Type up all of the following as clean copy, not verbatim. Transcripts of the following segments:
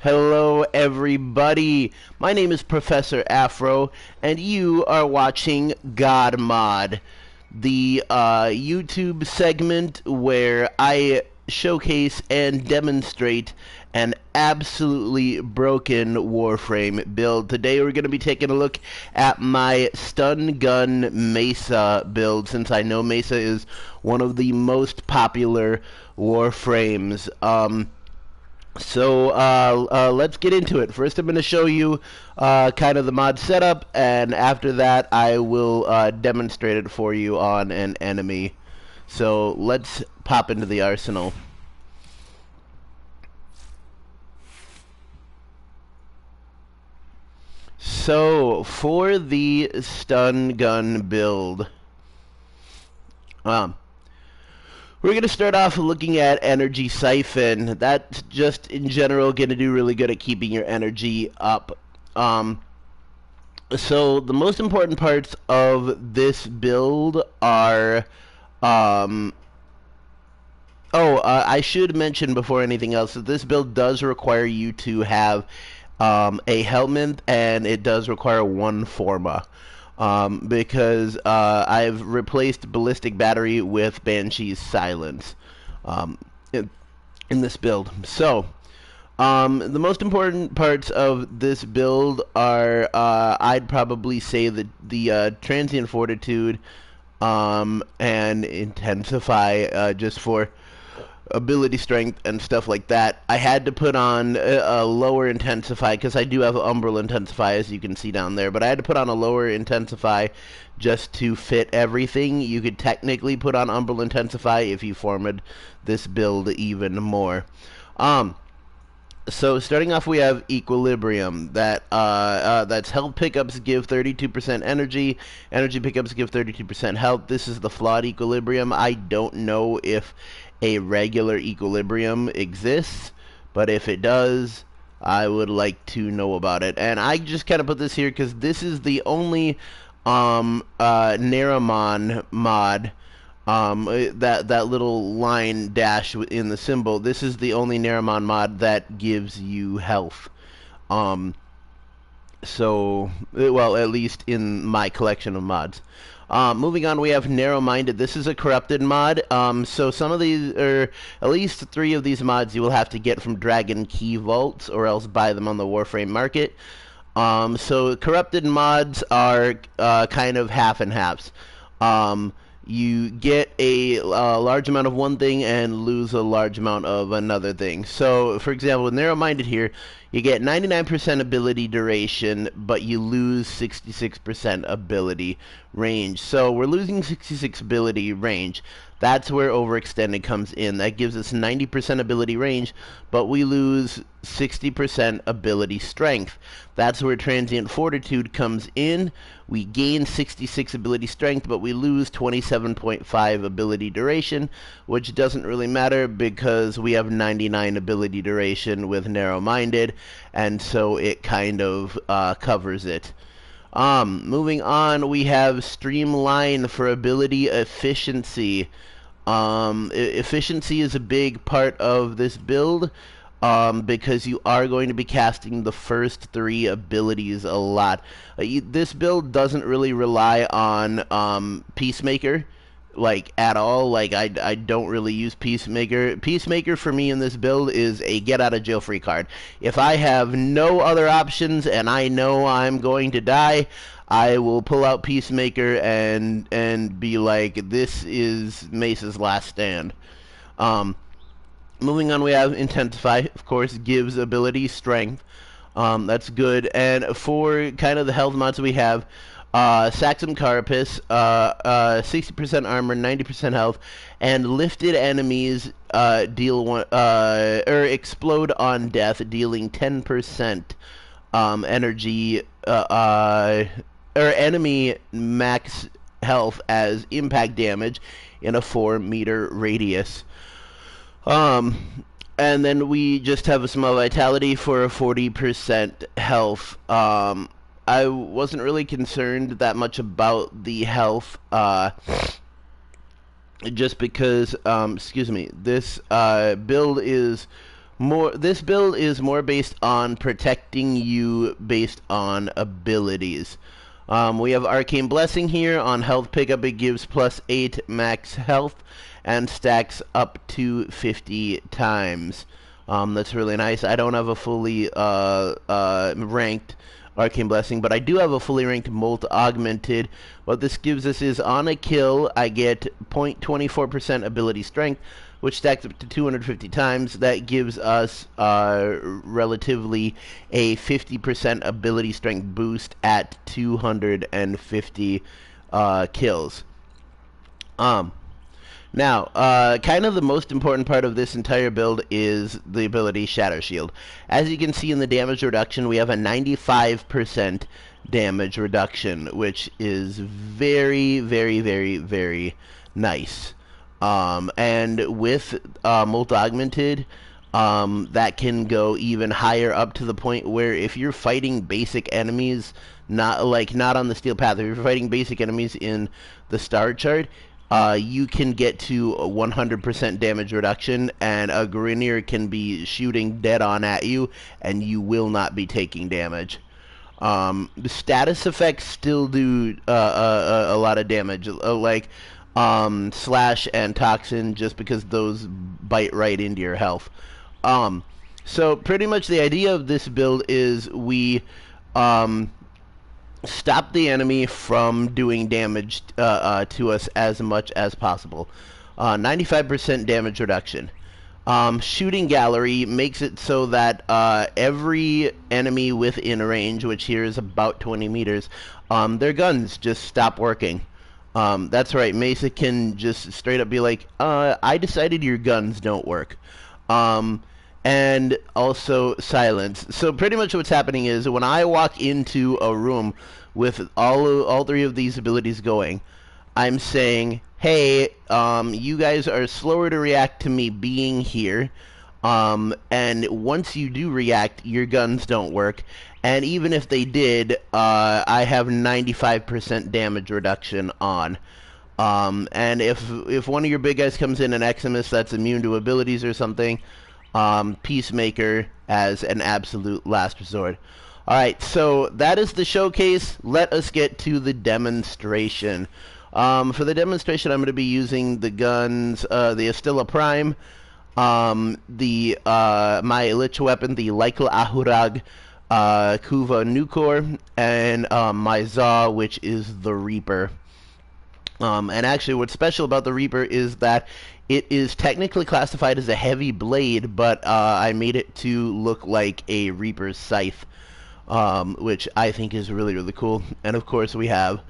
Hello everybody, my name is Professor Afro, and you are watching God Mod, the YouTube segment where I showcase and demonstrate an absolutely broken Warframe build. Today we're going to be taking a look at my Stun Gun Mesa build, since I know Mesa is one of the most popular Warframes. Let's get into it. First, I'm going to show you kind of the mod setup, and after that, I will demonstrate it for you on an enemy. So let's pop into the arsenal. So for the stun gun build, we're going to start off looking at energy siphon. That's just in general going to do really good at keeping your energy up. So the most important parts of this build are, I should mention before anything else that this build does require you to have a helmet, and it does require one forma. Because I've replaced Ballistic Battery with Banshee's Silence in this build. So, the most important parts of this build are, I'd probably say the Transient Fortitude and Intensify, just for ability strength and stuff like that. I had to put on a lower Intensify because I do have Umbral Intensify, as you can see down there, but I had to put on a lower Intensify just to fit everything. You could technically put on Umbral Intensify if you formed this build even more. So starting off, we have Equilibrium. That's health pickups give 32% energy. Energy pickups give 32% health. This is the flawed Equilibrium. I don't know if a regular Equilibrium exists, but if it does, I would like to know about it. And I just kind of put this here because this is the only Naramon mod, that little line dash in the symbol. This is the only Naramon mod that gives you health. Well, at least in my collection of mods. Moving on, we have Narrow-Minded. This is a corrupted mod. So some of these, or at least 3 of these mods, you will have to get from Dragon Key Vaults, or else buy them on the Warframe market. So corrupted mods are kind of half and halves. You get a large amount of one thing and lose a large amount of another thing. So, for example, with Narrow-Minded here, you get 99% ability duration, but you lose 66% ability range. So we're losing 66 ability range. That's where Overextended comes in. That gives us 90% ability range, but we lose 60% ability strength. That's where Transient Fortitude comes in. We gain 66 ability strength, but we lose 27.5 ability duration, which doesn't really matter because we have 99 ability duration with Narrow-Minded, and so it kind of covers it. Moving on, we have Streamline for ability efficiency. Efficiency is a big part of this build, because you are going to be casting the first 3 abilities a lot. This build doesn't really rely on Peacemaker, like, at all. Like, I don't really use Peacemaker. Peacemaker for me in this build is a get out of jail free card. If I have no other options and I know I'm going to die, I will pull out Peacemaker and be like, this is Mesa's last stand. Moving on, we have Intensify, of course, gives ability strength. That's good. And for kind of the health mods we have, Saxum Carapace, 60% armor, 90% health, and lifted enemies explode on death, dealing 10% energy, or enemy max health as impact damage in a 4-meter radius. And then we just have a small vitality for a 40% health. I wasn't really concerned that much about the health, just because, excuse me, this build is This build is more based on protecting you based on abilities. We have Arcane Blessing here on health pickup. It gives +8 max health and stacks up to 50 times. That's really nice. I don't have a fully ranked Arcane Blessing, but I do have a fully ranked Molt Augmented. What this gives us is on a kill, I get 0.24% ability strength, which stacks up to 250 times. That gives us relatively a 50% ability strength boost at 250 kills. Now, kind of the most important part of this entire build is the ability Shatter Shield. As you can see in the damage reduction, we have a 95% damage reduction, which is very, very, very, very nice. And with Molt Augmented, that can go even higher, up to the point where if you're fighting basic enemies, not on the Steel Path, if you're fighting basic enemies in the Star Chart, you can get to a 100% damage reduction, and a Grineer can be shooting dead on at you, and you will not be taking damage. The status effects still do a lot of damage, like Slash and Toxin, just because those bite right into your health. So pretty much the idea of this build is we stop the enemy from doing damage to us as much as possible. 95% damage reduction. Shooting Gallery makes it so that every enemy within range, which here is about 20 meters, their guns just stop working. That's right, Mesa can just straight up be like, I decided your guns don't work. And also silence. So pretty much what's happening is when I walk into a room with all three of these abilities going, I'm saying, hey, you guys are slower to react to me being here, and once you do react, your guns don't work, and even if they did, I have 95% damage reduction on. And if one of your big guys comes in, an Eximus that's immune to abilities or something, Peacemaker as an absolute last resort. Alright, so that is the showcase. Let us get to the demonstration. For the demonstration, I'm going to be using the guns, the Astilla Prime, my Lich weapon, the Laikla Ahurag Kuva Nukor, and my Za, which is the Reaper. And actually, what's special about the Reaper is that it is technically classified as a heavy blade, but I made it to look like a Reaper's scythe, which I think is really, really cool. And of course, we have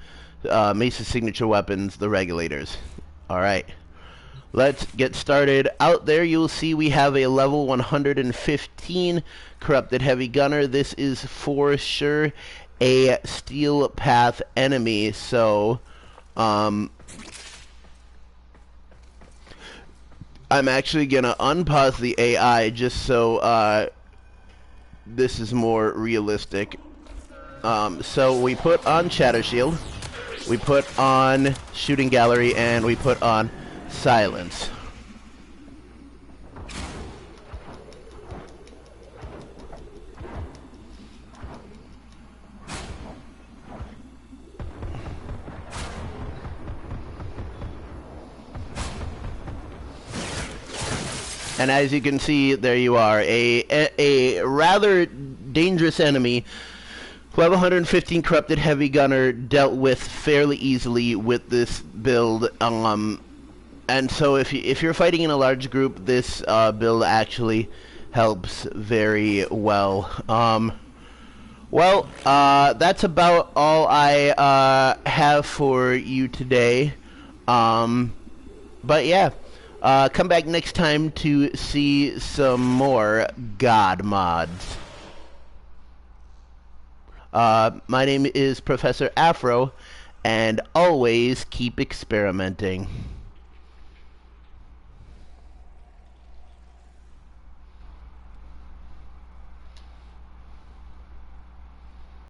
Mesa's signature weapons, the Regulators. Alright, let's get started. Out there, you'll see we have a level 115 Corrupted Heavy Gunner. This is for sure a Steel Path enemy, so I'm actually gonna unpause the AI just so this is more realistic. So we put on Shatter Shield, we put on Shooting Gallery, and we put on Silence. And as you can see, there you are, a rather dangerous enemy. Level 115 Corrupted Heavy Gunner dealt with fairly easily with this build. And so if you're fighting in a large group, this build actually helps very well. That's about all I have for you today. But yeah. Come back next time to see some more God mods. My name is Professor Afro, and always keep experimenting.